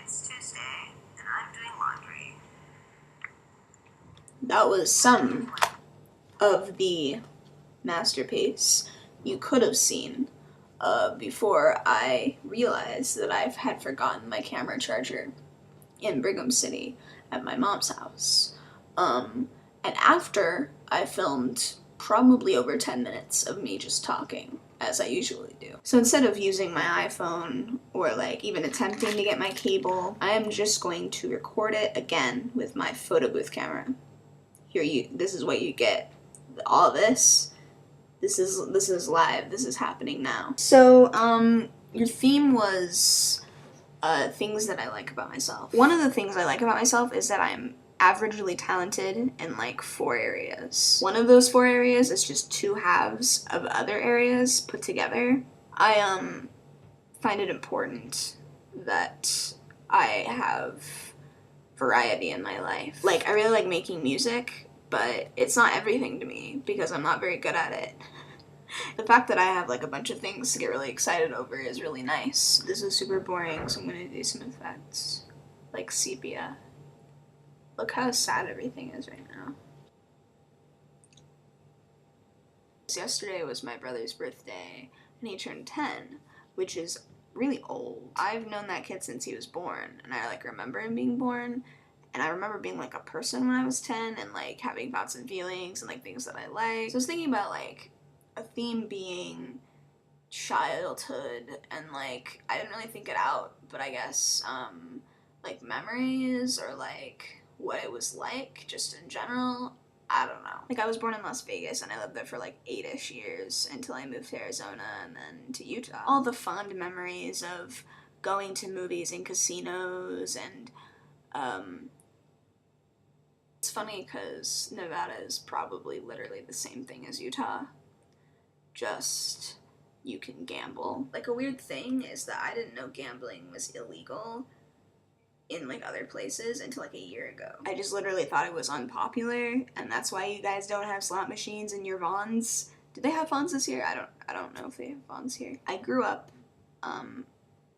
It's Tuesday, and I'm doing laundry. That was some of the masterpiece you could have seen before I realized that I had forgotten my camera charger in Brigham City at my mom's house. And after I filmed probably over 10 minutes of me just talking, as I usually do. So instead of using my iPhone or like even attempting to get my cable, I am just going to record it again with my Photobooth camera. This is what you get. All this is live. This is happening now. So, your theme was things that I like about myself. One of the things I like about myself is that I'm averagely talented in like 4 areas. One of those 4 areas is just 2 halves of other areas put together. I find it important that I have variety in my life. Like, I really like making music, but it's not everything to me because I'm not very good at it. The fact that I have like a bunch of things to get really excited over is really nice. This is super boring, so I'm gonna do some effects. Like sepia. Look how sad everything is right now. Yesterday was my brother's birthday, and he turned 10, which is really old. I've known that kid since he was born, and I like remember him being born, and I remember being like a person when I was 10, and like having thoughts and feelings and like things that I like. So I was thinking about like a theme being childhood, and like I didn't really think it out, but I guess like memories or like what it was like just in general. I don't know. Like, I was born in Las Vegas, and I lived there for, like, 8-ish years until I moved to Arizona and then to Utah. All the fond memories of going to movies and casinos, and, it's funny because Nevada is probably literally the same thing as Utah. Just, you can gamble. Like, a weird thing is that I didn't know gambling was illegal in like other places until like a year ago. I just literally thought it was unpopular, and that's why you guys don't have slot machines in your Vons. Did they have Vons this year? I don't know if they have Vons here. I grew up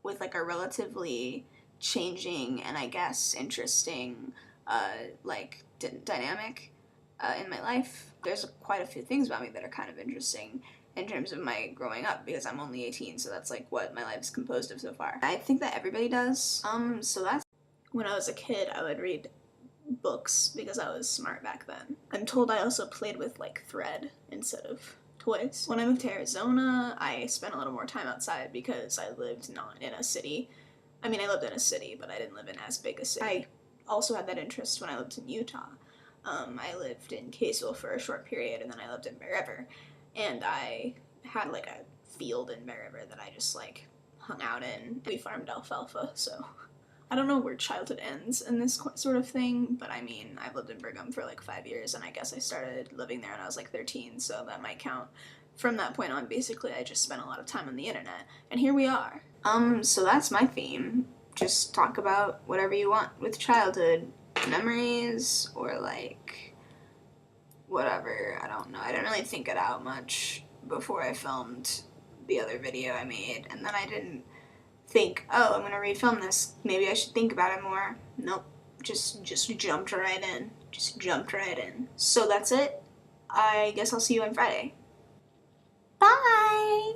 with like a relatively changing and I guess interesting like dynamic in my life. There's quite a few things about me that are kind of interesting in terms of my growing up, because I'm only 18, so that's like what my life is composed of so far. I think that everybody does. So that's when I was a kid, I would read books because I was smart back then. I'm told I also played with like thread instead of toys. When I moved to Arizona, I spent a little more time outside because I lived not in a city. I mean, I lived in a city, but I didn't live in as big a city. I also had that interest when I lived in Utah. I lived in Kaysville for a short period, and then I lived in Bear River. And I had like a field in Bear River that I just like hung out in. We farmed alfalfa, so I don't know where childhood ends in this sort of thing, but I mean, I've lived in Brigham for like 5 years, and I guess I started living there when I was like 13, so that might count. From that point on, basically, I just spent a lot of time on the internet, and here we are. So that's my theme. Just talk about whatever you want with childhood memories, or like whatever, I don't know. I didn't really think it out much before I filmed the other video I made, and then I didn't think, oh, I'm gonna refilm this, maybe I should think about it more. Nope, just jumped right in. So that's it. I guess I'll see you on Friday. Bye!